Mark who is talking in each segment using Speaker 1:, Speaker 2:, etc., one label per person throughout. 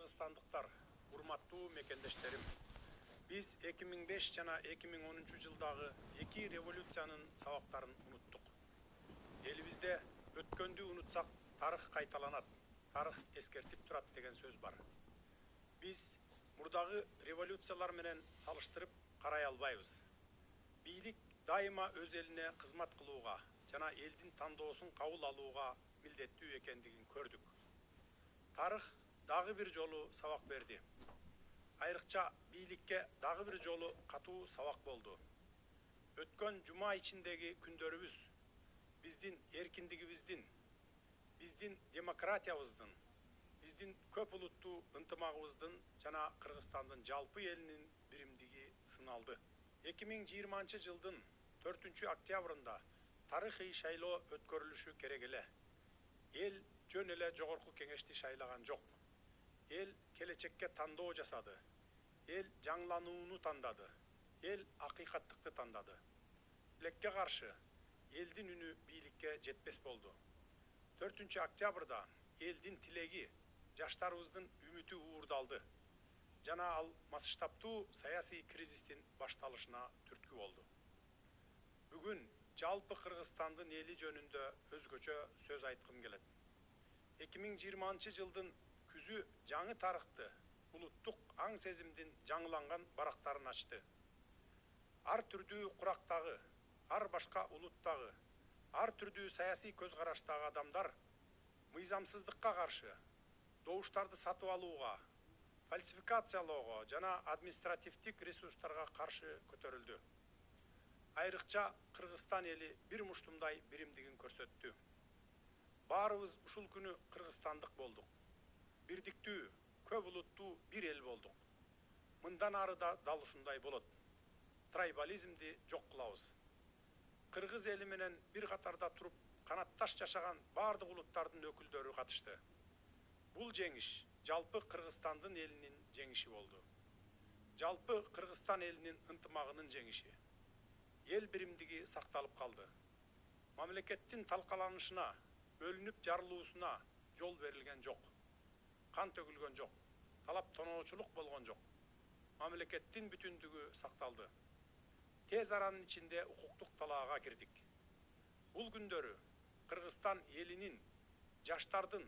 Speaker 1: Kırgızstandықтар, урматтуу мекендештерим. Biz 2005 жана 2010 жылдагы эки революциянын сабактарын уnuттук. Элибизде өткөндү унутсак, тарых кайталанат, тарых эскертип турат деген сөз бар. Biz мурдагы революциялар менен салыштырып карай албайбыз. Бийлик дайыма өз элине кызмат кылууга жана элдин тандоосун кабыл алууга милдеттүү экендигин көрдүк. Тарых дагы бир жолу сабак берди. Айрыкча бийликке дагы бир жолу катуу сабак болду. Өткөн жума ичиндеги күндөрүбүз биздин эркиндигибиздин, биздин демократиябыздын, биздин көп улуттуу ынтымагыбыздын жана Кыргызстандын жалпы элинин биримдиги сыналды. 2020 жылдын 4 октябрында тарыхый шайлоо өткөрүлүшү керек эле. Эл жөн эле жогорку кеңешти шайлаган жок. Эл келечекке тандоо жасады. Эл жаңыланууну тандады. Эл акыйкаттыкты тандады. Тилекке каршы элдин үнү бийликке жетпес болду. 4 октябрда элдин тилеги, жаштарыбыздын үмүтү уурдалды. Жана ал масштабтуу саясий кризистин башталышына түрткү болду. Бүгүн жалпы Кыргызстандын эли жөнүндө өзгөчө сөз айткым келет. 2020 жылдын күзү жаңы тарыхты, улуттук аң сезимдин жаңыланган барактарын ачты. Ар түрдүү курактагы, ар башка улуттагы, ар түрдүү саясий көз караштагы адамдар мыйзамсыздыкка каршы, добуштарды сатып алууга, фальсификациялоого жана административдик ресурстарга каршы көтөрүлдү. Айрыкча Кыргызстан эли бир муштумдай биримдигин көрсөттү. Баарыбыз ушул күнү кыргызстандык болдук. Бирдиктүү, көп улуттуу бир эл болдук. Мындан ары да дал ушундай болот. Трайбализмди жок кылабыз. Кыргыз эли менен бир катарда туруп, канатташ жашаган бардык улуттардын өкүлдөрү катышты. Бул жеңиш жалпы Кыргызстандын элинин жеңиши болду. Жалпы Кыргызстан элинин ынтымагынын жеңиши. Эл биримдиги сакталып калды. Мамлекеттин талкаланышына, бөлүнүп жарылуусуна жол берилген жок. Кан төгүлгөн жок. Талап тоноочулук болгон жок. Мамлекеттин бүтүндүгү сакталды. Тез аранын ичинде укуктук талаага кирдик. Бул күндөрү Кыргызстан элинин, жаштардын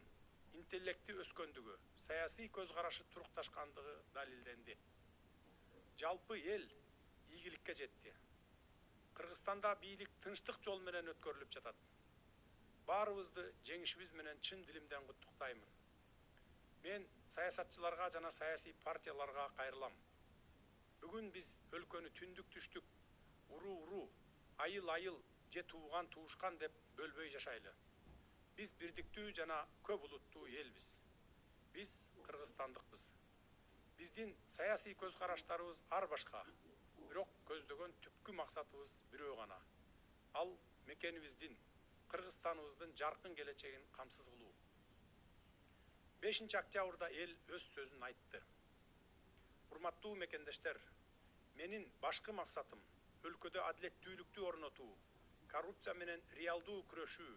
Speaker 1: интеллекти өскөндүгү, саясий көз карашы турукташкандыгы далилденди. Жалпы эл ийгиликке жетти. Кыргызстанда бийлик тынчтык жол менен өткөрүлүп жатат. Баарыбызды жеңишибиз менен чын дилимден куттуктаймын. Мен саясатчыларга жана саясий партияларга кайрылам. Бүгүн биз өлкөнү түндүк түштүк, уруу, айыл, же тууган туушкан деп бөлбөй жашайлы. Биз бирдиктүү жана көп улуттуу элбиз. Биз кыргызстандыкпыз. Биздин саясий көз караштарыбыз ар башка, бирок көздөгөн түпкү максатыбыз бирөө гана. Ал мекенибиздин, Кыргызстаныбыздын жаркын келечегин камсыз кылуу. 5 октябрда эл өз сөзүн айтты. Урматтуу мекендештер, менин башкы максатым өлкөдө адилеттүүлүктү орнотуу, коррупция менен реалдуу күрөшүү,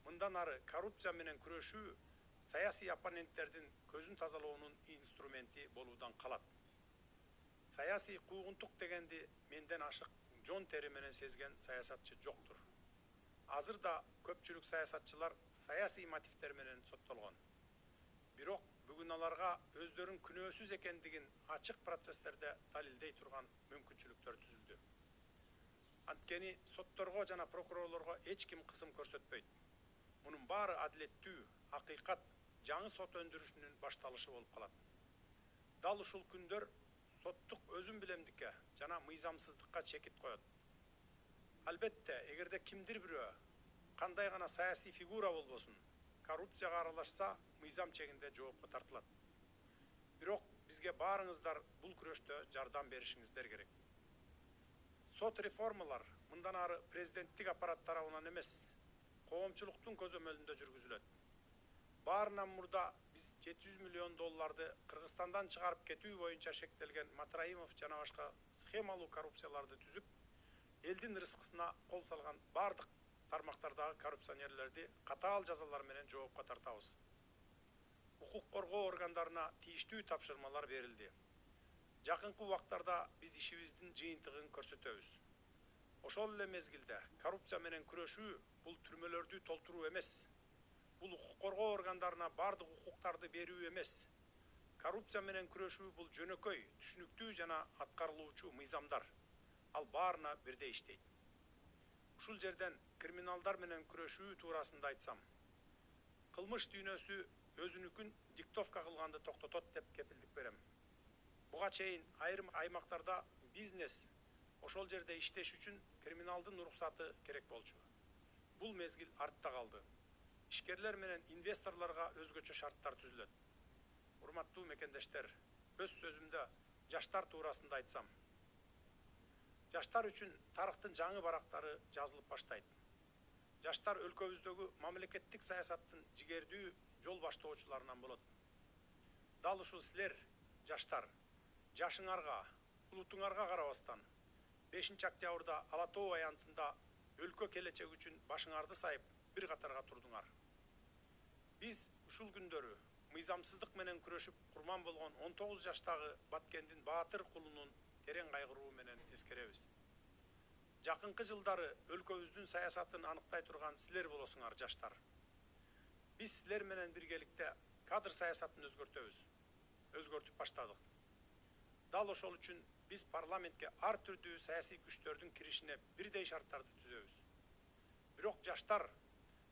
Speaker 1: мындан ары коррупция менен күрөшүү саясий оппоненттердин көзүн тазалоонун инструменти болуудан калат. Саясий куугунтук дегенди менден ашык жон тери менен сезген саясатчы жоктур. Азыр да көпчүлүк саясатчылар саясий мотивдер менен соттолгон. Бирок бүгүн аларга өздөрүн күнөөсүз экендигин ачык процесстерде далилдей турган мүмкүнчүлүктөр түзүлдү. Анткени сотторго жана прокурорлорго эч ким кысым көрсөтпөйт. Мунун баары адилеттүү, акыйкат, жаңы сот өндүрүшүнүн башталышы болуп калат. Дал ушул күндөр соттук өзүм билемдикке жана мыйзамсыздыкка чекит коет. Албетте, эгерде кимдир бирөө, кандай гана саясий фигура болбосун, коррупцияга аралашса, мыйзам чегинде жоопко тартылат. Бирок бизге баарыңыздар бул күрөштө жардам беришиңиздер керек. Сот реформалар мындан ары президенттик аппарат тарабынан эмес, коомчулуктун көзөмөлүндө жүргүзүлөт. Баарынан мурда биз $700 миллион Кыргызстандан чыгарып кетүү боюнча шектелген Матраимов жана башка схемалуу коррупцияларды түзүп, элдин рызкысына кол салган бардык тармактардагы коррупционерлерди катаал жазалар менен жоопко тартабыз. укук коргоо органдарына тийиштүү тапшырмалар берилди. Жакынкы убактарда биз ишибиздин жыйынтыгын көрсөтөбүз. Ошол эле мезгилде коррупция менен күрөшүү бул түрмөлөрдү толтуруу эмес. Бул укук коргоо органдарына бардык укуктарды берүү эмес. Коррупция менен күрөшүү бул жөнөкөй, түшүнүктүү жана аткарылуучу мыйзамдар. Ал баарына бирдей иштейт. Ушул жерден криминалдар менен күрөшүү туурасында айтсам, кылмыш дүйнөсү өзүнүкүн диктовка кылганды токтотот деп кепилдик берем. Буга чейин айрым аймактарда бизнес ошол жерде иштеш үчүн криминалдын уруксаты керек болчу. Бул мезгил артта калды. Ишкерлер менен инвесторлорго өзгөчө шарттар түзүлөт. Урматтуу мекендештер, өз сөзүмдө жаштар туурасында айтсам, жаштар үчүн тарыхтын жаңы барактары жазылып баштайт. Жаштар өлкөбүздөгү мамлекеттик саясаттын жигердүү жол баштоочуларынан болот. Дал ушул силер, жаштар, жашыңарга, улутуңарга карабастан 5-октябрда Ала Тоо аянтында өлкө келечеги үчүн башыңарды сайып бир катарга турдуңар. Биз ушул күндөрү мыйзамсыздык менен күрөшүп курман болгон 19 жаштагы Баткендин Баатыр кулунун терең кайгыруу менен эскеребиз. Жакынкы жылдары өлкөбүздүн саясатын аныктай турган силер болосуңар, жаштар. Биз силер менен биргеликте кадр саясатын өзгөртүп баштадык. Дал ошол үчүн биз парламентке ар түрдүү саясий күчтөрдүн киришине бирдей шарттарды түзөбүз. Бирок жаштар,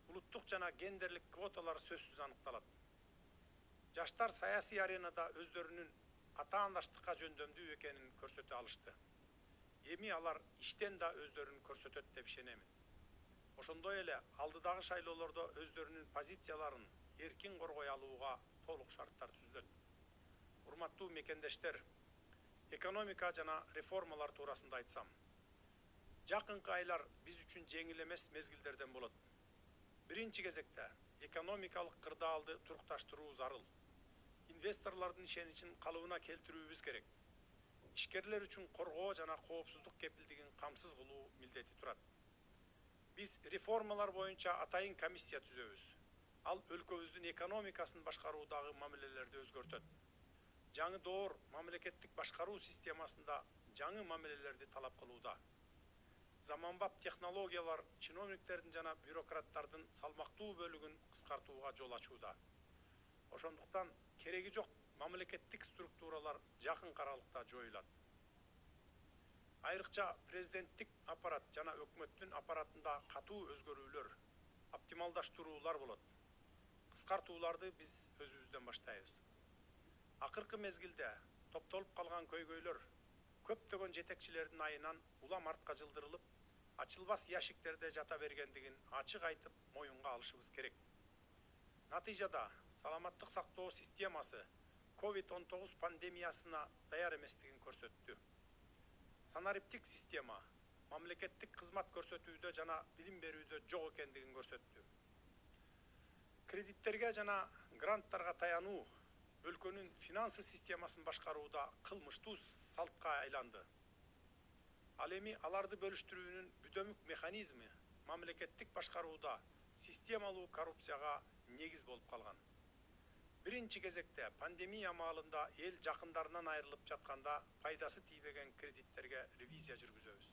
Speaker 1: улуттук жана гендерлик квоталар сөзсүз аныкталат. Жаштар саясий аренада өздөрүнүн атаандаштыкка жөндөмдүү экенин көрсөтө алышты. Эми алар иштен да өздөрүн көрсөтөт деп ишенемин. Ошондой эле алдыдагы шайлоолордо өздөрүнүн позицияларын эркин коргой алууга толук шарттар түзүлөт. Урматтуу мекендештер, экономика жана реформалар туурасында айтсам, жакынкы айлар биз үчүн жеңил эмес мезгилдерден болот. Биринчи кезекте экономикалык кырдаалды турукташтыруу зарыл. Инвесторлордун ишеничин калыбына келтирүүбүз керек. Ишкерлер үчүн коргоо жана коопсуздук кепилдигин камсыз кылуу милдети турат. Биз реформалар боюнча атайын комиссия түзөбүз. Ал өлкөбүздүн экономикасын башкаруудагы мамилелерди өзгөртөт. Жаңы доор мамлекеттик башкаруу системасында жаңы мамилелерди талап кылууда. Заманбап технологиялар чиновниктердин жана бюрократтардын салмактуу бөлүгүн кыскартууга жол ачууда. Ошондуктан кереги жок мамлекеттик структуралар жакын аралыкта жоюлат. Айрыкча президенттик аппарат жана өкмөттүн аппаратында катуу өзгөрүүлөр, оптималдаштыруулар болот. Кыскартууларды биз өзүбүздөн баштайбыз. Акыркы мезгилде топтолуп калган көйгөйлөр көптөгөн жетекчилердин айынан улам артка жылдырылып, ачылбас яшиктерде жата бергендигин ачык айтып моюнга алышыбыз керек. Натыйжада саламаттык сактоо системасы COVID-19 пандемиясына даяр эместигин көрсөттү. Санариптик система мамлекеттик кызмат көрсөтүүдө жана билим берүүдө жок экендигин көрсөттү. Кредиттерге жана гранттарга таянуу өлкөнүн финансы системасын башкарууда кылмыштуу салтка айланды. Ал эми аларды бөлүштүрүүнүн бүдөмүк механизми мамлекеттик башкарууда системалуу коррупцияга негиз болуп калган. Биринчи кезекте пандемия маалында эл жакындарынан айрылып жатканда пайдасы тийбеген кредиттерге ревизия жүргүзөбүз.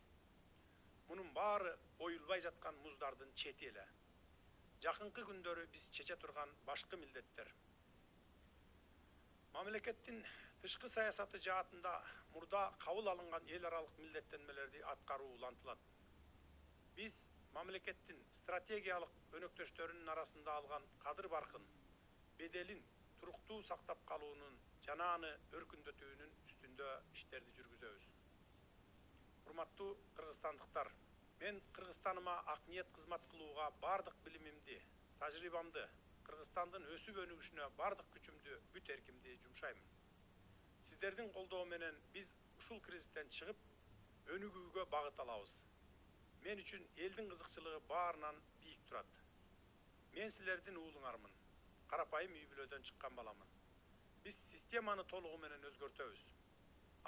Speaker 1: Мунун баары оюлбай жаткан муздардын чети эле. Жакынкы күндөрү биз чече турган башкы милдеттер. Мамлекеттин тышкы саясаты жаатында мурда кабыл алынган эл аралык милдеттенмелерди аткаруу улантылат. Биз мамлекеттин стратегиялык өнөктөштөрүнүн арасында алган кадыр баркын, беделин туруктуу сактап калуунун жана аны өркүндөтүүнүн үстүндө иштерди жүргүзөбүз. Урматтуу кыргызстандыктар, мен Кыргызстаныма ак ниет кызмат кылууга бардык билимимди, тажрыйбамды, Кыргызстандын өсүп өнүгүшүнө бардык күчүмдү, бүт эркимди жумшаймын. Сиздердин колдоо менен биз ушул кризистен чыгып, өнүгүүгө багыт алабыз. Мен үчүн элдин кызыкчылыгы баарынан бийик турат. Мен силердин уулуңармын. Карапайым үй бүлөдөн чыккан баламын. Биз системаны толугу менен өзгөртөбүз.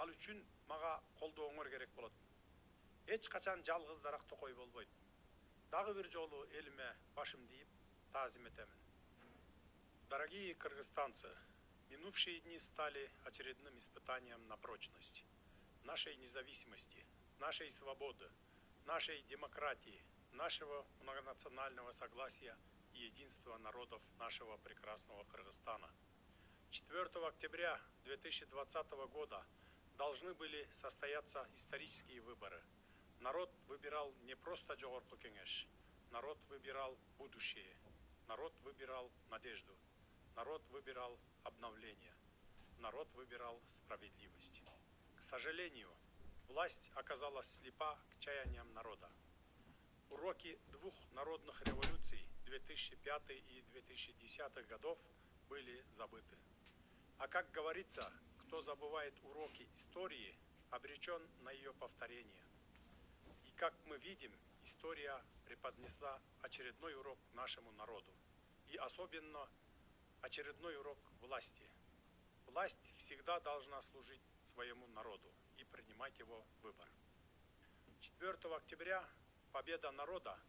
Speaker 1: Ал үчүн мага колдооңор керек болот. Эч качан жалгыз дарак токой болбойт. Дагы бир жолу элиме башымды ийип таазим этемин. Дорогие кыргызстанцы, минувшие дни стали очередным испытанием на прочность нашей независимости, нашей свободы, нашей демократии, нашего многонационального согласия и единства народов нашего прекрасного Кыргызстана. 4 октября 2020 года должны были состояться исторические выборы. Народ выбирал не просто Жогорку Кеңеш, народ выбирал будущее, народ выбирал надежду, народ выбирал обновление, народ выбирал справедливость. К сожалению, власть оказалась слепа к чаяниям народа. Уроки двух народных революций 2005 и 2010 годов были забыты. А как говорится, кто забывает уроки истории, обречен на ее повторение. И как мы видим, история преподнесла очередной урок нашему народу. И особенно очередной урок власти. Власть всегда должна служить своему народу и принимать его выбор. 4 октября победа народа,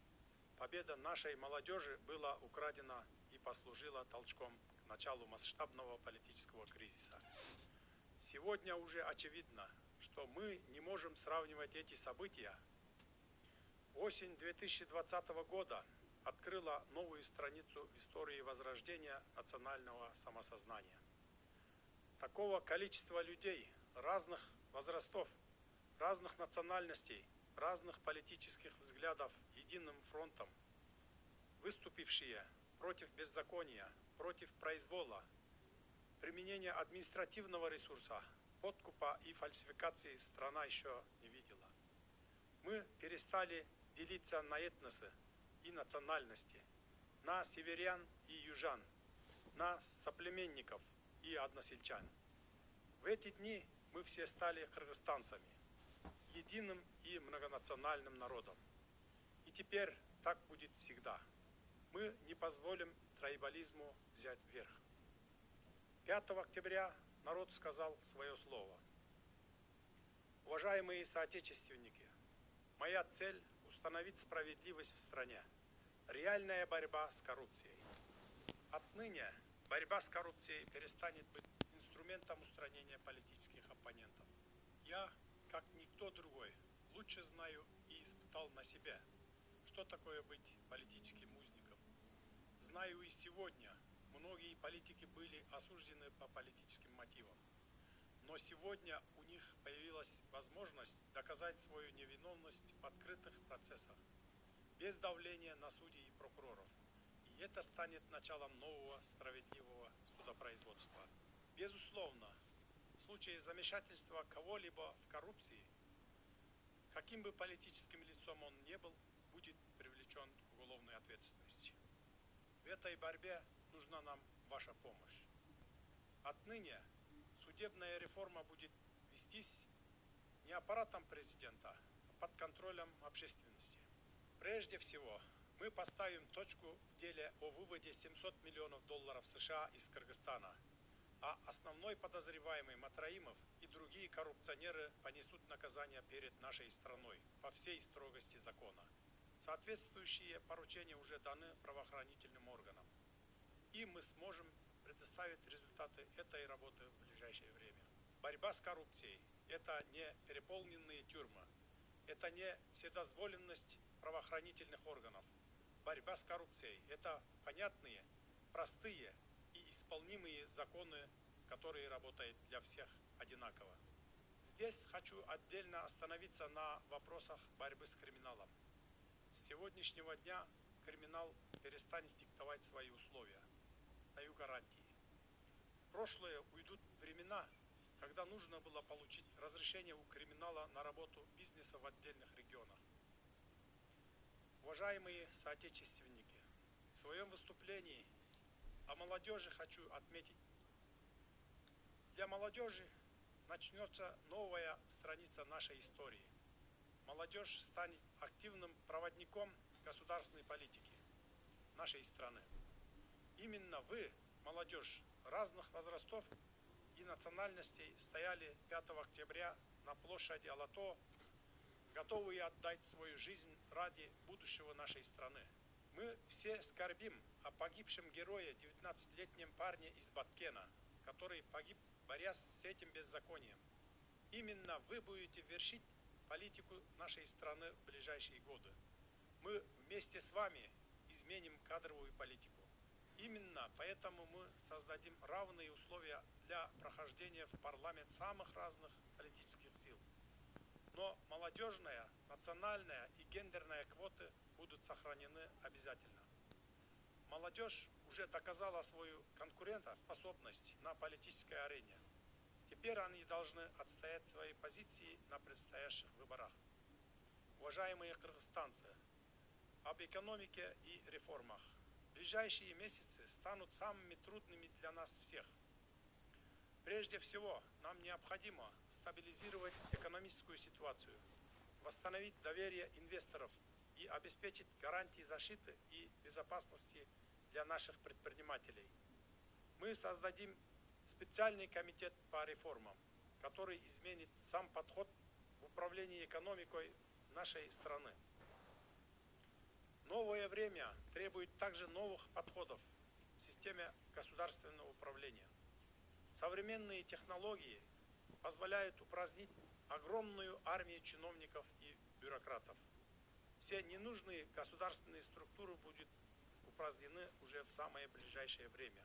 Speaker 1: победа нашей молодежи была украдена и послужила толчком к началу масштабного политического кризиса. Сегодня уже очевидно, что мы не можем сравнивать эти события. Осень 2020 года открыла новую страницу в истории возрождения национального самосознания. Такого количества людей разных возрастов, разных национальностей, разных политических взглядов единым фронтом, выступившие против беззакония, против произвола, применения административного ресурса, подкупа и фальсификации страна еще не видела. Мы перестали делиться на этносы и национальности, на северян и южан, на соплеменников и односельчан. В эти дни мы все стали кыргызстанцами, единым и многонациональным народом. И теперь так будет всегда. Мы не позволим трайбализму взять верх. 5 октября народ сказал свое слово. Уважаемые соотечественники, моя цель – установить справедливость в стране. Реальная борьба с коррупцией. Отныне борьба с коррупцией перестанет быть инструментом устранения политических оппонентов. Я, как никто другой, лучше знаю и испытал на себе, что такое быть политическим узником. Знаю и сегодня, многие политики были осуждены по политическим мотивам. Но сегодня у них появилась возможность доказать свою невиновность в открытых процессах, без давления на судей и прокуроров. И это станет началом нового справедливого судопроизводства. Безусловно, в случае замешательства кого-либо в коррупции, каким бы политическим лицом он ни был, будет привлечен к уголовной ответственности. В этой борьбе нужна нам ваша помощь. Отныне судебная реформа будет вестись не аппаратом президента, а под контролем общественности. Прежде всего, мы поставим точку в деле о выводе $700 миллионов США из Кыргызстана, а основной подозреваемый Матраимов и другие коррупционеры понесут наказание перед нашей страной по всей строгости закона. Соответствующие поручения уже даны правоохранительным органам, и мы сможем предоставить результаты этой работы в ближайшее время. Борьба с коррупцией – это не переполненные тюрьмы, это не вседозволенность правоохранительных органов. Борьба с коррупцией – это понятные, простые и исполнимые законы, которые работают для всех одинаково. Здесь хочу отдельно остановиться на вопросах борьбы с криминалом. С сегодняшнего дня криминал перестанет диктовать свои условия. Даю гарантии. В прошлое уйдут времена, когда нужно было получить разрешение у криминала на работу бизнеса в отдельных регионах. Уважаемые соотечественники, в своем выступлении о молодежи хочу отметить. Для молодежи начнется новая страница нашей истории. Молодежь станет активным проводником государственной политики нашей страны. Именно вы, молодежь разных возрастов и национальностей, стояли 5 октября на площади Алато, готовые отдать свою жизнь ради будущего нашей страны. Мы все скорбим о погибшем герое, 19-летнем парне из Баткена, который погиб, борясь с этим беззаконием. Именно вы будете вершить политику нашей страны в ближайшие годы. Мы вместе с вами изменим кадровую политику. Именно поэтому мы создадим равные условия для прохождения в парламент самых разных политических сил. Но молодежная, национальная и гендерная квоты будут сохранены обязательно. Молодежь уже доказала свою конкурентоспособность на политической арене. Теперь они должны отстоять свои позиции на предстоящих выборах. Уважаемые кыргызстанцы, об экономике и реформах. Ближайшие месяцы станут самыми трудными для нас всех. Прежде всего, нам необходимо стабилизировать экономическую ситуацию, восстановить доверие инвесторов и обеспечить гарантии защиты и безопасности для наших предпринимателей. Мы создадим специальный комитет по реформам, который изменит сам подход в управлении экономикой нашей страны. Новое время требует также новых подходов в системе государственного управления. Современные технологии позволяют упразднить огромную армию чиновников и бюрократов. Все ненужные государственные структуры будут упразднены уже в самое ближайшее время.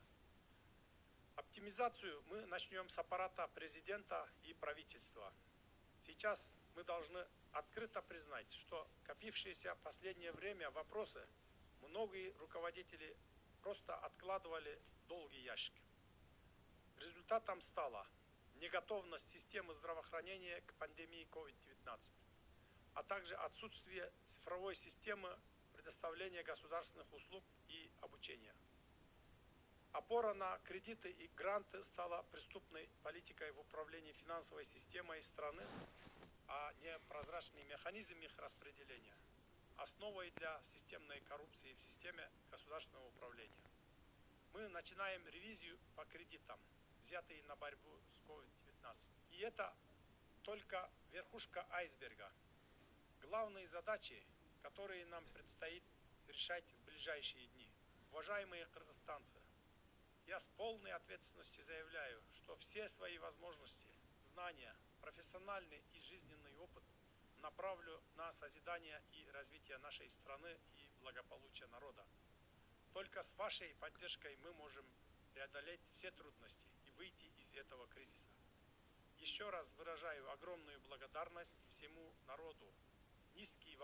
Speaker 1: Оптимизацию мы начнем с аппарата президента и правительства. Сейчас мы должны открыто признать, что копившиеся в последнее время вопросы многие руководители просто откладывали в долгий ящик. Результатом стала неготовность системы здравоохранения к пандемии COVID-19, а также отсутствие цифровой системы предоставления государственных услуг и обучения. Опора на кредиты и гранты стала преступной политикой в управлении финансовой системой страны, а не прозрачный механизм их распределения, основой для системной коррупции в системе государственного управления. Мы начинаем ревизию по кредитам, взятые на борьбу с COVID-19. И это только верхушка айсберга. Главные задачи, которые нам предстоит решать в ближайшие дни. Уважаемые кыргызстанцы, я с полной ответственностью заявляю, что все свои возможности, знания, профессиональный и жизненный опыт направлю на созидание и развитие нашей страны и благополучия народа. Только с вашей поддержкой мы можем преодолеть все трудности и выйти из этого кризиса. Еще раз выражаю огромную благодарность всему народу. Низкий